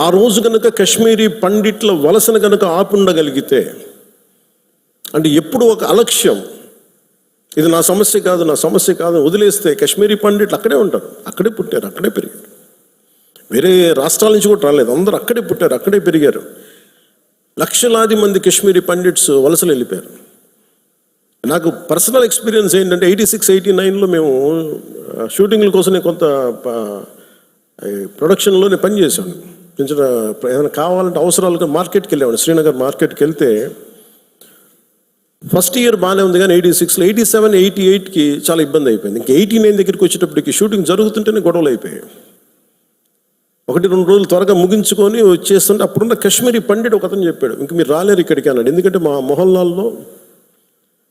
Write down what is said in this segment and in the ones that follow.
ఆ రోజు కనుక కాశ్మీరీ పండిట్ల వలసను కనుక ఆపుండగలిగితే, అంటే ఎప్పుడు ఒక అలక్ష్యం, ఇది నా సమస్య కాదు వదిలేస్తే కాశ్మీరీ పండిట్లు అక్కడే ఉంటారు, అక్కడే పుట్టారు, అక్కడే పెరిగారు, వేరే రాష్ట్రాల నుంచి కూడా రాలేదు, అందరూ అక్కడే పుట్టారు, అక్కడే పెరిగారు. లక్షలాది మంది కాశ్మీరీ పండిట్స్ వలసలు వెళ్ళిపోయారు. నాకు పర్సనల్ ఎక్స్పీరియన్స్ ఏంటంటే 86, 89లో మేము షూటింగ్ల కోసం నేను కొంత ప్రొడక్షన్లోనే పనిచేశాను. కొంచెం ఏదైనా కావాలంటే అవసరాలుగా మార్కెట్కి వెళ్ళాను, శ్రీనగర్ మార్కెట్కి వెళ్తే ఫస్ట్ ఇయర్ బాగానే ఉంది, కానీ 86లో 87, 88కి చాలా ఇబ్బంది అయిపోయింది. ఇంకా 89 దగ్గరికి వచ్చేటప్పటికి షూటింగ్ జరుగుతుంటేనే గొడవలు అయిపోయాయి. 1-2 రోజులు త్వరగా ముగించుకొని వచ్చేస్తుంటే అప్పుడున్న కాశ్మీరీ పండిట్ ఒక అతను చెప్పాడు, ఇంక మీరు రాలేరు ఇక్కడికి అన్నాడు. ఎందుకంటే మా మొహల్లాల్లో,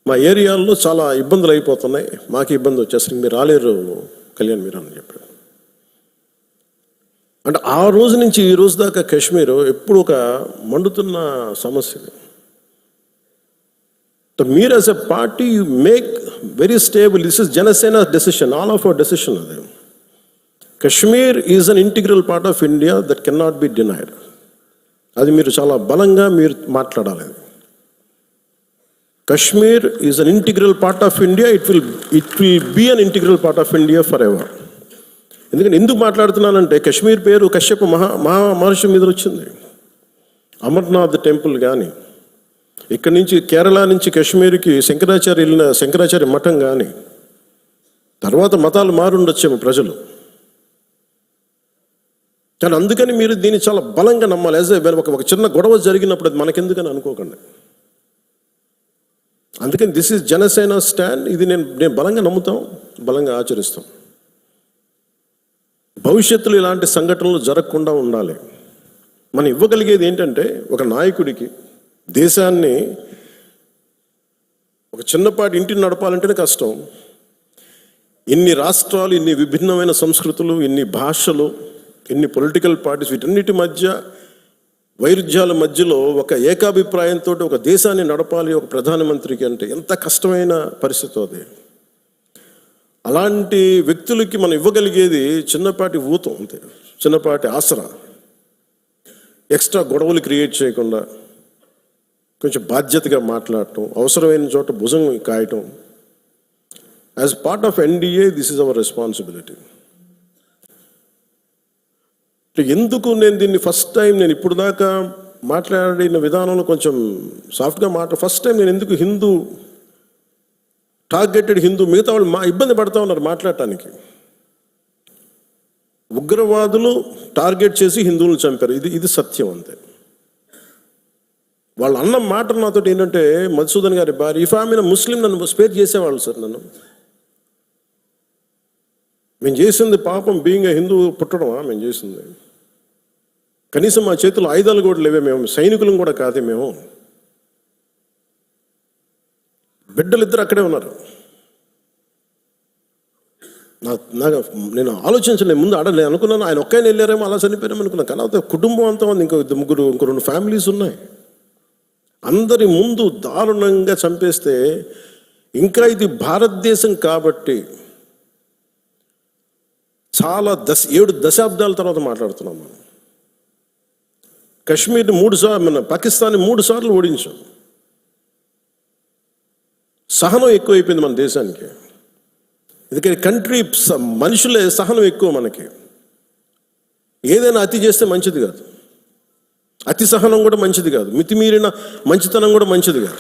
మా ఏరియాల్లో చాలా ఇబ్బందులు అయిపోతున్నాయి, మాకు ఇబ్బంది వచ్చేసరికి మీరు రాలేరు కళ్యాణ్ మీరు అని చెప్పాడు. అంటే ఆ రోజు నుంచి ఈ రోజు దాకా కాశ్మీర్ ఎప్పుడు ఒక మండుతున్న సమస్య. మీరు as a party you make very stable, this is Janasena decision, all of our decision. అది Kashmir is an integral part of India that can not be denied. అది మీరు చాలా బలంగా మీరు మాట్లాడాలి. Kashmir is an integral part of India, it will be an integral part of India forever. ఎందుకంటే ఎందుకు మాట్లాడుతున్నానంటే, కాశ్మీర్ పేరు కశ్యప మహర్షి మీద వచ్చింది. అమర్నాథ్ టెంపుల్ కానీ, ఇక్కడి నుంచి కేరళ నుంచి కాశ్మీర్కి శంకరాచార్య మఠం కానీ, తర్వాత మతాలు మారుండొచ్చేమో ప్రజలు, కానీ అందుకని మీరు దీన్ని చాలా బలంగా నమ్మాలి. యాజ్ ఒక చిన్న గొడవ జరిగినప్పుడు అది మనకెందుకని అనుకోకండి. అందుకని దిస్ ఈజ్ జనసేన స్టాండ్. ఇది నేను బలంగా నమ్ముతాం, బలంగా ఆచరిస్తాం. భవిష్యత్తులో ఇలాంటి సంఘటనలు జరగకుండా ఉండాలి. మనం ఇవ్వగలిగేది ఏంటంటే, ఒక నాయకుడికి దేశాన్ని, ఒక చిన్నపాటి ఇంటిని నడపాలంటేనే కష్టం. ఇన్ని రాష్ట్రాలు, ఇన్ని విభిన్నమైన సంస్కృతులు, ఇన్ని భాషలు, ఇన్ని పొలిటికల్ పార్టీస్, వీటన్నిటి మధ్య వైరుధ్యాల మధ్యలో ఒక ఏకాభిప్రాయంతో ఒక దేశాన్ని నడపాలి ఒక ప్రధానమంత్రికి అంటే ఎంత కష్టమైన పరిస్థితి అది. అలాంటి వ్యక్తులకి మనం ఇవ్వగలిగేది చిన్నపాటి ఊతం అంతే, చిన్నపాటి ఆసరా. ఎక్స్ట్రా గొడవలు క్రియేట్ చేయకుండా కొంచెం బాధ్యతగా మాట్లాడటం, అవసరమైన చోట భుజం కాయటం. As part of NDA this is our responsibility. ఎందుకు నేను దీన్ని ఫస్ట్ టైం, నేను ఇప్పుడు దాకా మాట్లాడిన విధానంలో కొంచెం సాఫ్ట్గా ఫస్ట్ టైం నేను ఎందుకు హిందూ, టార్గెటెడ్ హిందూ, మిగతా వాళ్ళు ఇబ్బంది పడుతూ ఉన్నారు మాట్లాడటానికి. ఉగ్రవాదులు టార్గెట్ చేసి హిందువులను చంపారు, ఇది సత్యం అంతే. వాళ్ళు అన్న మాట నాతో ఏంటంటే, మధుసూదన్ గారి భార్య, ఇఫ్ ఆమె ముస్లిం నన్ను స్పేర్ చేసేవాళ్ళు సార్. మేము చేసింది పాపం, బీయింగ్ హిందూ పుట్టడమా మేము చేసింది? కనీసం మా చేతుల్లో ఆయుధాలు కూడా లేవే, మేము సైనికులం కూడా కాదే, మేము బిడ్డలిద్దరు అక్కడే ఉన్నారు. నేను ఆలోచించలేదు, ముందు ఆడలేదు అనుకున్నాను. ఆయన ఒక్కైనా వెళ్ళారేమో, అలా చనిపోయారేమో అనుకున్నాను. కానీ కుటుంబం అంతా ఉంది, ఇంకో 2 ఫ్యామిలీస్ ఉన్నాయి. అందరి ముందు దారుణంగా చంపేస్తే, ఇంకా ఇది భారతదేశం కాబట్టి చాలా 7 దశాబ్దాల తర్వాత మాట్లాడుతున్నాం మనం. కాశ్మీర్ని 3 సార్లు, మన పాకిస్తాన్ని 3 సార్లు ఓడించాం. సహనం ఎక్కువైపోయింది మన దేశానికి. ఎందుకంటే కంట్రీ, మనుషులే సహనం ఎక్కువ మనకి. ఏదైనా అతి చేస్తే మంచిది కాదు, అతి సహనం కూడా మంచిది కాదు, మితిమీరిన మంచితనం కూడా మంచిది కాదు.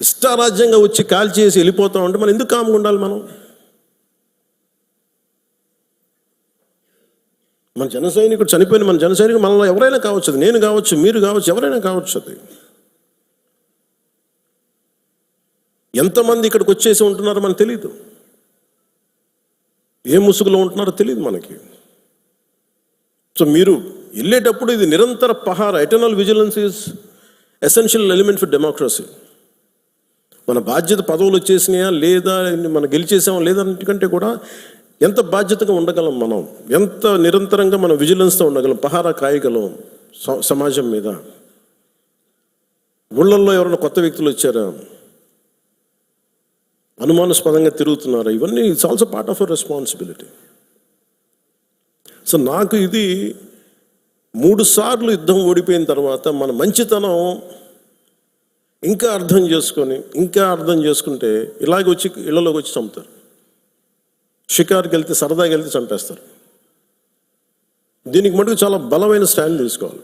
ఇష్టారాజ్యంగా వచ్చి కాల్చేసి వెళ్ళిపోతాం అంటే మనం ఎందుకు కామ్గా ఉండాలి? మన జన సైనికుడు చనిపోయిన మన జన సైనికుడు మనలో ఎవరైనా కావచ్చు, అది నేను కావచ్చు, మీరు కావచ్చు, ఎవరైనా కావచ్చు. అది ఎంతమంది ఇక్కడికి వచ్చేసి ఉంటున్నారో మనకు తెలియదు, ఏ ముసుగులో ఉంటున్నారో తెలియదు మనకి. సో మీరు వెళ్ళేటప్పుడు ఇది నిరంతర పహార, eternal vigilance is essential element for democracy. మన బాధ్యత పదవులు వచ్చేసినాయా లేదా, మనం గెలిచేసామా లేదా అన్నిటికంటే కూడా ఎంత బాధ్యతగా ఉండగలం మనం, ఎంత నిరంతరంగా మనం విజిలెన్స్తో ఉండగలం, పహారా కాయగలం సమాజం మీద. ఊళ్ళల్లో ఎవరైనా కొత్త వ్యక్తులు వచ్చారా, అనుమానాస్పదంగా తిరుగుతున్నారా, ఇవన్నీ it's also part of our responsibility. So నాకు ఇది 3 సార్లు యుద్ధం ఓడిపోయిన తర్వాత మన మంచితనం ఇంకా అర్థం చేసుకుంటే ఇలాగ వచ్చి ఇళ్లలోకి వచ్చి చంపుతారు. షికార్కి వెళ్తే సరదాకి వెళ్తే చంపేస్తారు. దీనికి మటుకు చాలా బలమైన స్టాండ్ తీసుకోవాలి.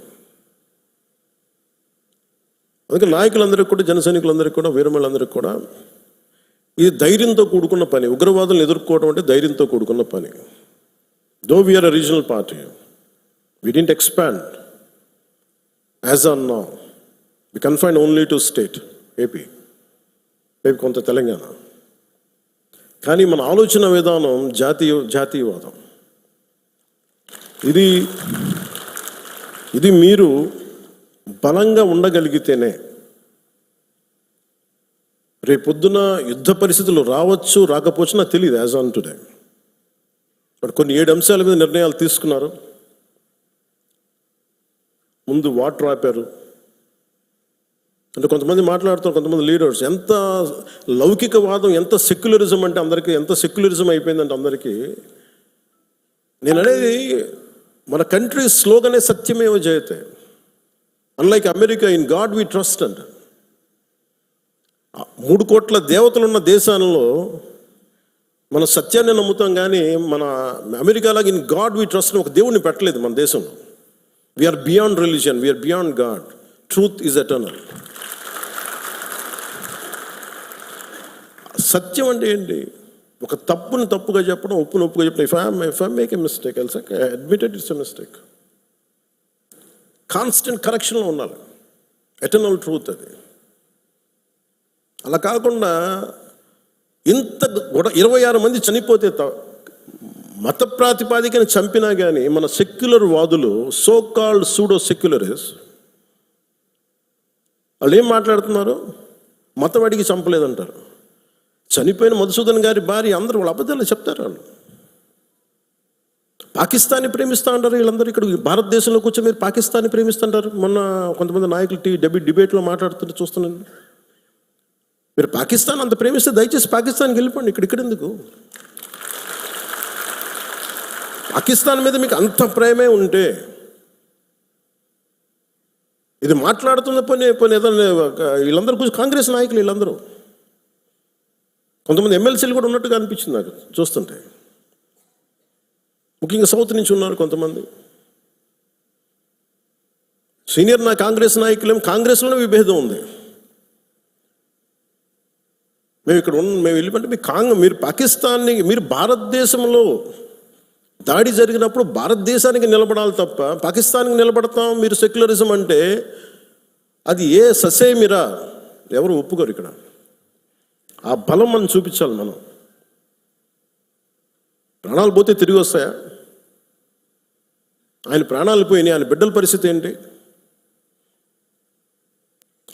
అందుకే నాయకులందరికీ కూడా, జన సైనికులందరికీ కూడా, వీరమలందరికీ కూడా ఇది ధైర్యంతో కూడుకున్న పని. ఉగ్రవాదులను ఎదుర్కోవడం అంటే ధైర్యంతో కూడుకున్న పని. Though we are a regional party, we didn't expand as on now. We confined only to state, AP, maybe కొంత తెలంగాణ. కానీ మన ఆలోచన విధానం జాతీయవాదం. ఇది మీరు బలంగా ఉండగలిగితేనే రేపొద్దున యుద్ధ పరిస్థితులు రావచ్చు, రాకపోవచ్చు నాకు తెలియదు యాజ్ ఆన్ టుడే. బట్ కొన్ని 7 అంశాల మీద నిర్ణయాలు తీసుకున్నారు. ముందు వాటర్ ఆపారు. అంటే కొంతమంది మాట్లాడుతారు, కొంతమంది లీడర్స్ ఎంత లౌకికవాదం, ఎంత సెక్యులరిజం అంటే అందరికీ, ఎంత సెక్యులరిజం అయిపోయిందంటే అందరికీ. నేను అనేది మన కంట్రీ స్లోగనే సత్యమేవ జయతే. Unlike America, in God we trust అంట. 3 కోట్ల దేవతలు ఉన్న దేశాలలో మన సత్యాన్ని నమ్ముతాం, కానీ మన అమెరికాలాగా ఇన్ గాడ్ వి ట్రస్ట్ ఒక దేవుడిని పెట్టలేదు మన దేశంలో. We are beyond religion, we are beyond God. Truth is eternal. సత్యం అంటే ఏంటి? ఒక తప్పుని తప్పుగా చెప్పడం, ఒప్పుని ఒప్పుగా చెప్పడం. If I make a mistake, I'll say admitted it's a mistake. Constant కరెక్షన్లో ఉండాలి. ఎటర్నల్ ట్రూత్ అది. అలా కాకుండా ఇంత 26 మంది చనిపోతే మత ప్రాతిపాదికన చంపినా కానీ మన సెక్యులర్ వాదులు, సో కాల్డ్ సూడో సెక్యులరిస్ట్, వాళ్ళు ఏం మాట్లాడుతున్నారు? మతవాడికి చంపలేదంటారు. చనిపోయిన మధుసూదన్ గారి భార్య, అందరూ వాళ్ళ అబద్ధాలు చెప్తారు. వాళ్ళు పాకిస్తాన్ని ప్రేమిస్తా అంటారు. వీళ్ళందరూ ఇక్కడ భారతదేశంలోకి వచ్చి మీరు పాకిస్తాన్ని ప్రేమిస్తుంటారు. మొన్న కొంతమంది నాయకులు డిబేట్లో మాట్లాడుతుంటే చూస్తున్నాను. మీరు పాకిస్తాన్ అంత ప్రేమిస్తే దయచేసి పాకిస్తాన్కి వెళ్ళిపోండి. ఇక్కడ ఎందుకు? పాకిస్తాన్ మీద మీకు అంత ప్రేమే ఉంటే ఇది మాట్లాడుతున్న పని ఏదైనా వీళ్ళందరూ కొంచెం కాంగ్రెస్ నాయకులు వీళ్ళందరూ, కొంతమంది ఎమ్మెల్సీలు కూడా ఉన్నట్టుగా అనిపించింది నాకు చూస్తుంటే. ముఖ్యంగా సౌత్ నుంచి ఉన్నారు కొంతమంది సీనియర్ కాంగ్రెస్ నాయకులేం. కాంగ్రెస్లోనే విభేదం ఉంది. మేము వెళ్ళిపోతే మీరు పాకిస్తాన్ని, మీరు భారతదేశంలో దాడి జరిగినప్పుడు భారతదేశానికి నిలబడాలి తప్ప పాకిస్తాన్కి నిలబడతాం మీరు సెక్యులరిజం అంటే అది ఏ ససేమిరా ఎవరు ఒప్పుకోరు. ఇక్కడ ఆ బలం మనం చూపించాలి. మనం ప్రాణాలు పోతే తిరిగి వస్తాయా? ఆయన ప్రాణాలు పోయినాయి. ఆయన బిడ్డల పరిస్థితి ఏంటి?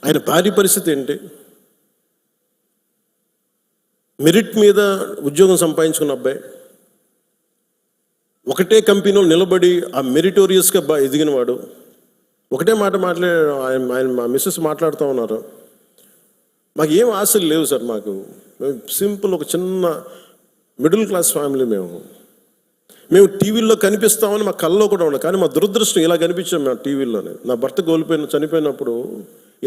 ఆయన భార్య పరిస్థితి ఏంటి? మెరిట్ మీద ఉద్యోగం సంపాదించుకున్న అబ్బాయి, ఒకటే కంపెనీలో నిలబడి ఆ మెరిటోరియస్గా ఎదిగినవాడు. ఒకటే మాట ఆయన మా మిస్సెస్ మాట్లాడుతూ ఉన్నారు, మాకు ఏం ఆశలు లేవు సార్, మేము సింపుల్ ఒక చిన్న మిడిల్ క్లాస్ ఫ్యామిలీ. మేము టీవీల్లో కనిపిస్తామని మా కళ్ళలో కూడా ఉన్నాం, కానీ మా దురదృష్టం ఇలా కనిపించాం మేము టీవీల్లోనే. నా భర్త చనిపోయినప్పుడు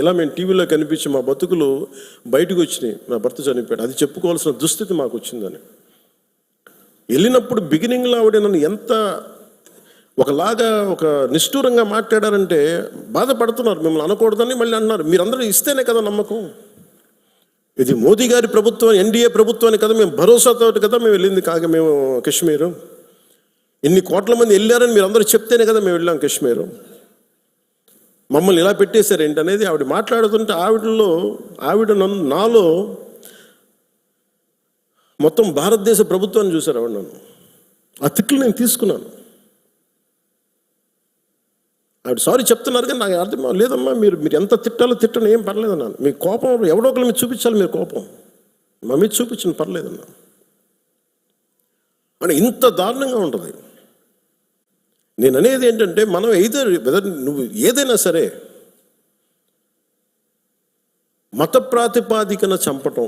ఇలా మేము టీవీలో కనిపించి మా బతుకులు బయటకు వచ్చినాయి. నా భర్త చనిపోయాడు, అది చెప్పుకోవాల్సిన దుస్థితి మాకు వచ్చిందని. వెళ్ళినప్పుడు బిగినింగ్లో ఆవిడ నన్ను ఎంత ఒకలాగా ఒక నిష్ఠూరంగా మాట్లాడారంటే బాధపడుతున్నారు. మిమ్మల్ని అనకూడదని మళ్ళీ అన్నారు. మీరందరూ ఇస్తేనే కదా నమ్మకం. ఇది మోదీ గారి ప్రభుత్వం, ఎన్డీఏ ప్రభుత్వాన్ని కదా మేము భరోసాతో కదా మేము వెళ్ళింది. మేము కాశ్మీరు ఇన్ని కోట్ల మంది వెళ్ళారని మీరు అందరూ చెప్తేనే కదా మేము వెళ్ళాం కాశ్మీరు. మమ్మల్ని ఇలా పెట్టేశారు ఏంటనేది ఆవిడ మాట్లాడుతుంటే నాలో మొత్తం భారతదేశ ప్రభుత్వాన్ని చూశారు ఆవిడ. నన్ను ఆ తిట్లు నేను తీసుకున్నాను. ఆవిడ సారీ చెప్తున్నారు కానీ నాకు అర్థం లేదమ్మా, మీరు ఎంత తిట్టాలో తిట్టను, ఏం పర్లేదు అన్నాను. మీ కోపం ఎవడో ఒకరి మీద చూపించాలి, మీరు కోపం మా మీద చూపించను పర్లేదన్నా. అని ఇంత దారుణంగా ఉంటుంది. నేను అనేది ఏంటంటే మనం నువ్వు ఏదైనా సరే మత ప్రాతిపాదికన చంపటం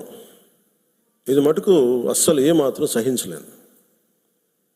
ఇది మటుకు అస్సలు ఏమాత్రం సహించలేను.